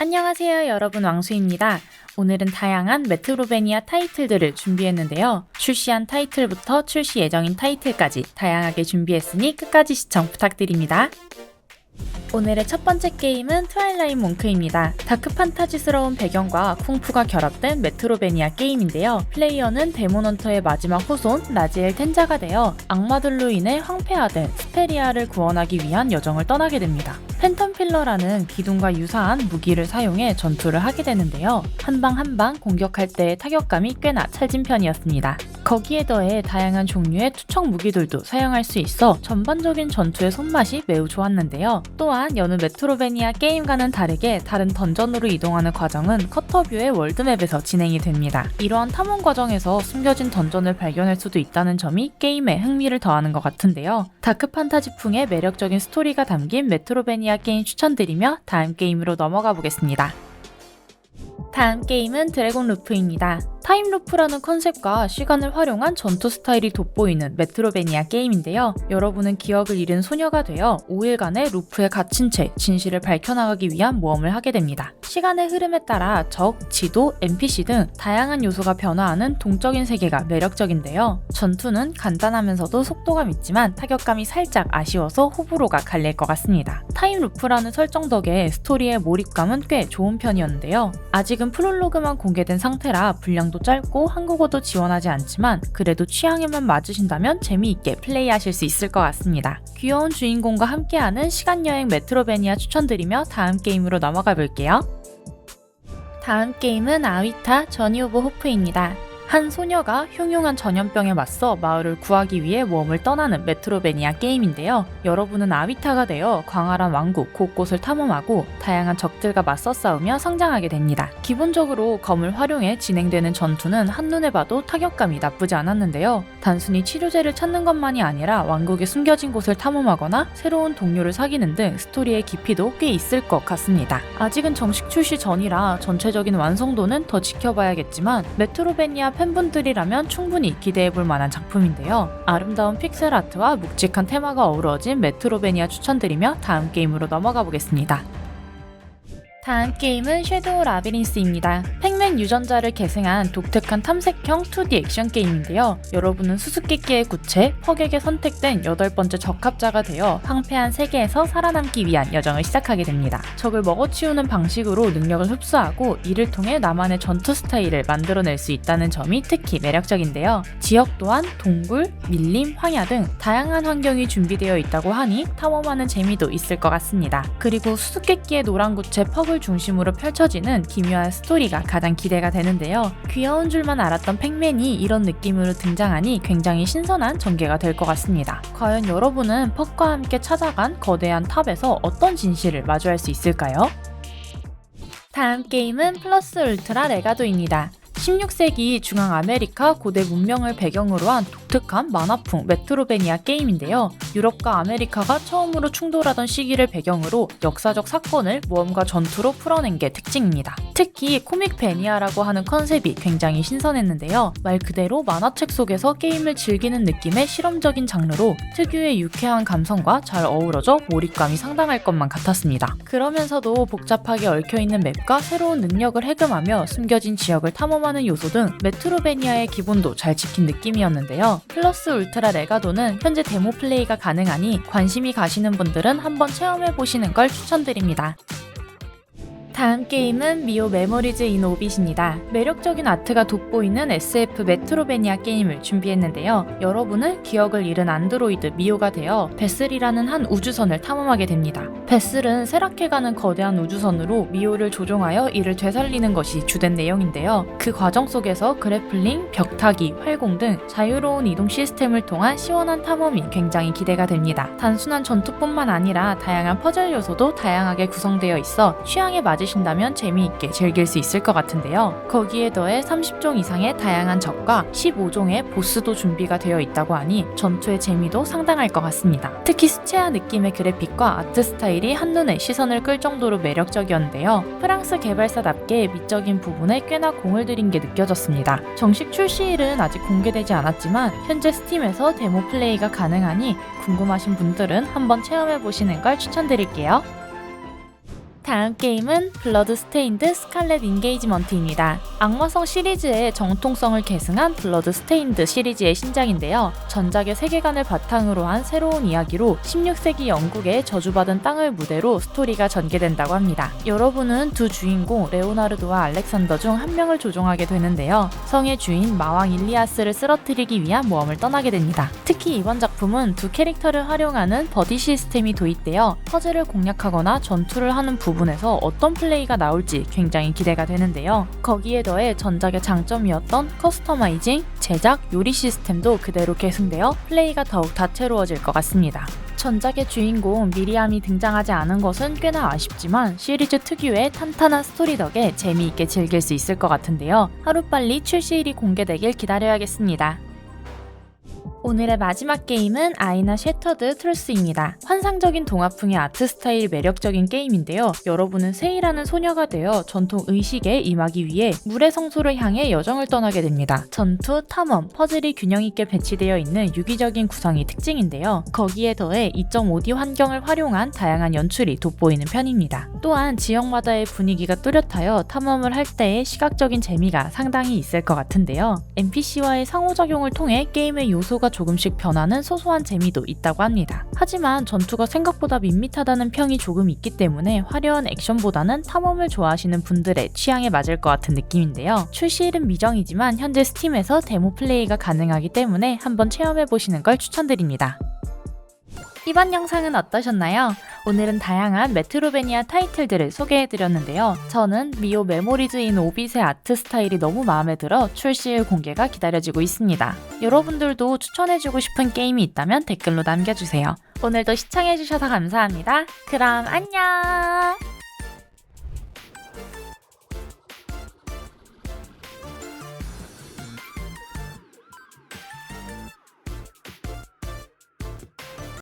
안녕하세요 여러분, 왕수입니다. 오늘은 다양한 메트로베니아 타이틀들을 준비했는데요. 출시한 타이틀부터 출시 예정인 타이틀까지 다양하게 준비했으니 끝까지 시청 부탁드립니다. 오늘의 첫 번째 게임은 트와일라이트 몽크입니다. 다크 판타지스러운 배경과 쿵푸가 결합된 메트로베니아 게임인데요. 플레이어는 데몬헌터의 마지막 후손 라지엘 텐자가 되어 악마들로 인해 황폐화된 스페리아를 구원하기 위한 여정을 떠나게 됩니다. 팬텀 필러라는 기둥과 유사한 무기를 사용해 전투를 하게 되는데요. 한 방 한 방 공격할 때의 타격감이 꽤나 찰진 편이었습니다. 거기에 더해 다양한 종류의 투척 무기들도 사용할 수 있어 전반적인 전투의 손맛이 매우 좋았는데요. 또한 여느 메트로베니아 게임과는 다르게 다른 던전으로 이동하는 과정은 커터뷰의 월드맵에서 진행이 됩니다. 이러한 탐험 과정에서 숨겨진 던전을 발견할 수도 있다는 점이 게임에 흥미를 더하는 것 같은데요. 다크 판타지풍의 매력적인 스토리가 담긴 메트로베니아 게임 추천드리며 다음 게임으로 넘어가 보겠습니다. 다음 게임은 드래곤 루프입니다. 타임루프라는 컨셉과 시간을 활용한 전투 스타일이 돋보이는 메트로베니아 게임인데요. 여러분은 기억을 잃은 소녀가 되어 5일간의 루프에 갇힌 채 진실을 밝혀나가기 위한 모험을 하게 됩니다. 시간의 흐름에 따라 적, 지도, NPC 등 다양한 요소가 변화하는 동적인 세계가 매력적인데요. 전투는 간단하면서도 속도감 있지만 타격감이 살짝 아쉬워서 호불호가 갈릴 것 같습니다. 타임루프라는 설정 덕에 스토리의 몰입감은 꽤 좋은 편이었는데요. 아직은 프롤로그만 공개된 상태라 분량도 짧고 한국어도 지원하지 않지만 그래도 취향에만 맞으신다면 재미있게 플레이하실 수 있을 것 같습니다. 귀여운 주인공과 함께하는 시간여행 메트로베니아 추천드리며 다음 게임으로 넘어가 볼게요. 다음 게임은 아위타 저니 오브 호프입니다. 한 소녀가 흉흉한 전염병에 맞서 마을을 구하기 위해 모험을 떠나는 메트로베니아 게임인데요. 여러분은 아비타가 되어 광활한 왕국 곳곳을 탐험하고 다양한 적들과 맞서 싸우며 성장하게 됩니다. 기본적으로 검을 활용해 진행되는 전투는 한눈에 봐도 타격감이 나쁘지 않았는데요. 단순히 치료제를 찾는 것만이 아니라 왕국의 숨겨진 곳을 탐험하거나 새로운 동료를 사귀는 등 스토리의 깊이도 꽤 있을 것 같습니다. 아직은 정식 출시 전이라 전체적인 완성도는 더 지켜봐야겠지만 메트로베니아 팬분들이라면 충분히 기대해볼 만한 작품인데요. 아름다운 픽셀 아트와 묵직한 테마가 어우러진 메트로베니아 추천드리며 다음 게임으로 넘어가 보겠습니다. 다음 게임은 섀도우 라비린스입니다. 팩맨 유전자를 계승한 독특한 탐색형 2D 액션 게임인데요. 여러분은 수수께끼의 구체, 퍽에게 선택된 8번째 적합자가 되어 황폐한 세계에서 살아남기 위한 여정을 시작하게 됩니다. 적을 먹어치우는 방식으로 능력을 흡수하고 이를 통해 나만의 전투 스타일을 만들어낼 수 있다는 점이 특히 매력적인데요. 지역 또한 동굴, 밀림, 황야 등 다양한 환경이 준비되어 있다고 하니 탐험하는 재미도 있을 것 같습니다. 그리고 수수께끼의 노란 구체 퍽을 중심으로 펼쳐지는 기묘한 스토리가 가장 기대가 되는데요. 귀여운 줄만 알았던 팩맨이 이런 느낌으로 등장하니 굉장히 신선한 전개가 될 것 같습니다. 과연 여러분은 퍽과 함께 찾아간 거대한 탑에서 어떤 진실을 마주할 수 있을까요? 다음 게임은 플러스 울트라 레가도입니다. 16세기 중앙 아메리카 고대 문명을 배경으로 한 독특한 만화풍 메트로베니아 게임인데요. 유럽과 아메리카가 처음으로 충돌하던 시기를 배경으로 역사적 사건을 모험과 전투로 풀어낸 게 특징입니다. 특히 코믹베니아라고 하는 컨셉이 굉장히 신선했는데요. 말 그대로 만화책 속에서 게임을 즐기는 느낌의 실험적인 장르로 특유의 유쾌한 감성과 잘 어우러져 몰입감이 상당할 것만 같았습니다. 그러면서도 복잡하게 얽혀있는 맵과 새로운 능력을 해금하며 숨겨진 지역을 탐험하는 요소 등 메트로베니아의 기본도 잘 지킨 느낌이었는데요. 플러스 울트라 레가도는 현재 데모 플레이가 가능하니 관심이 가시는 분들은 한번 체험해보시는 걸 추천드립니다. 다음 게임은 미오 메모리즈 인 오빗입니다. 매력적인 아트가 돋보이는 SF 메트로베니아 게임을 준비했는데요. 여러분은 기억을 잃은 안드로이드 미오가 되어 베슬이라는 한 우주선을 탐험하게 됩니다. 베슬은 쇠락해가는 거대한 우주선으로 미오를 조종하여 이를 되살리는 것이 주된 내용인데요. 그 과정 속에서 그래플링, 벽타기, 활공 등 자유로운 이동 시스템을 통한 시원한 탐험이 굉장히 기대가 됩니다. 단순한 전투뿐만 아니라 다양한 퍼즐 요소도 다양하게 구성되어 있어 취향에 맞으신다면 재미있게 즐길 수 있을 것 같은데요. 거기에 더해 30종 이상의 다양한 적과 15종의 보스도 준비가 되어 있다고 하니 전투의 재미도 상당할 것 같습니다. 특히 수채화 느낌의 그래픽과 아트 스타일이 한눈에 시선을 끌 정도로 매력적이었는데요. 프랑스 개발사답게 미적인 부분에 꽤나 공을 들인 게 느껴졌습니다. 정식 출시일은 아직 공개되지 않았지만 현재 스팀에서 데모 플레이가 가능하니 궁금하신 분들은 한번 체험해보시는 걸 추천드릴게요. 다음 게임은 블러드 스테인드 스칼렛 인게이지먼트입니다. 악마성 시리즈의 정통성을 계승한 블러드 스테인드 시리즈의 신작인데요. 전작의 세계관을 바탕으로 한 새로운 이야기로 16세기 영국의 저주받은 땅을 무대로 스토리가 전개된다고 합니다. 여러분은 두 주인공 레오나르도와 알렉산더 중 한 명을 조종하게 되는데요. 성의 주인 마왕 일리아스를 쓰러뜨리기 위한 모험을 떠나게 됩니다. 특히 이번 작품은 두 캐릭터를 활용하는 버디 시스템이 도입되어 퍼즐을 공략하거나 전투를 하는 부분에서 어떤 플레이가 나올지 굉장히 기대가 되는데요. 거기에 더해 전작의 장점이었던 커스터마이징, 제작, 요리 시스템도 그대로 계승되어 플레이가 더욱 다채로워질 것 같습니다. 전작의 주인공 미리암이 등장하지 않은 것은 꽤나 아쉽지만 시리즈 특유의 탄탄한 스토리 덕에 재미있게 즐길 수 있을 것 같은데요. 하루빨리 출시일이 공개되길 기다려야겠습니다. 오늘의 마지막 게임은 아이나 셔터드 트루스입니다. 환상적인 동화풍의 아트 스타일이 매력적인 게임인데요. 여러분은 세이라는 소녀가 되어 전통 의식에 임하기 위해 물의 성소를 향해 여정을 떠나게 됩니다. 전투, 탐험, 퍼즐이 균형 있게 배치되어 있는 유기적인 구성이 특징인데요. 거기에 더해 2.5D 환경을 활용한 다양한 연출이 돋보이는 편입니다. 또한 지역마다의 분위기가 뚜렷하여 탐험을 할 때의 시각적인 재미가 상당히 있을 것 같은데요. NPC와의 상호작용을 통해 게임의 요소가 조금씩 변하는 소소한 재미도 있다고 합니다. 하지만 전투가 생각보다 밋밋하다는 평이 조금 있기 때문에 화려한 액션보다는 탐험을 좋아하시는 분들의 취향에 맞을 것 같은 느낌인데요. 출시일은 미정이지만 현재 스팀에서 데모 플레이가 가능하기 때문에 한번 체험해보시는 걸 추천드립니다. 이번 영상은 어떠셨나요? 오늘은 다양한 메트로베니아 타이틀들을 소개해드렸는데요. 저는 미오 메모리즈 인 오빗의 아트 스타일이 너무 마음에 들어 출시일 공개가 기다려지고 있습니다. 여러분들도 추천해주고 싶은 게임이 있다면 댓글로 남겨주세요. 오늘도 시청해주셔서 감사합니다. 그럼 안녕!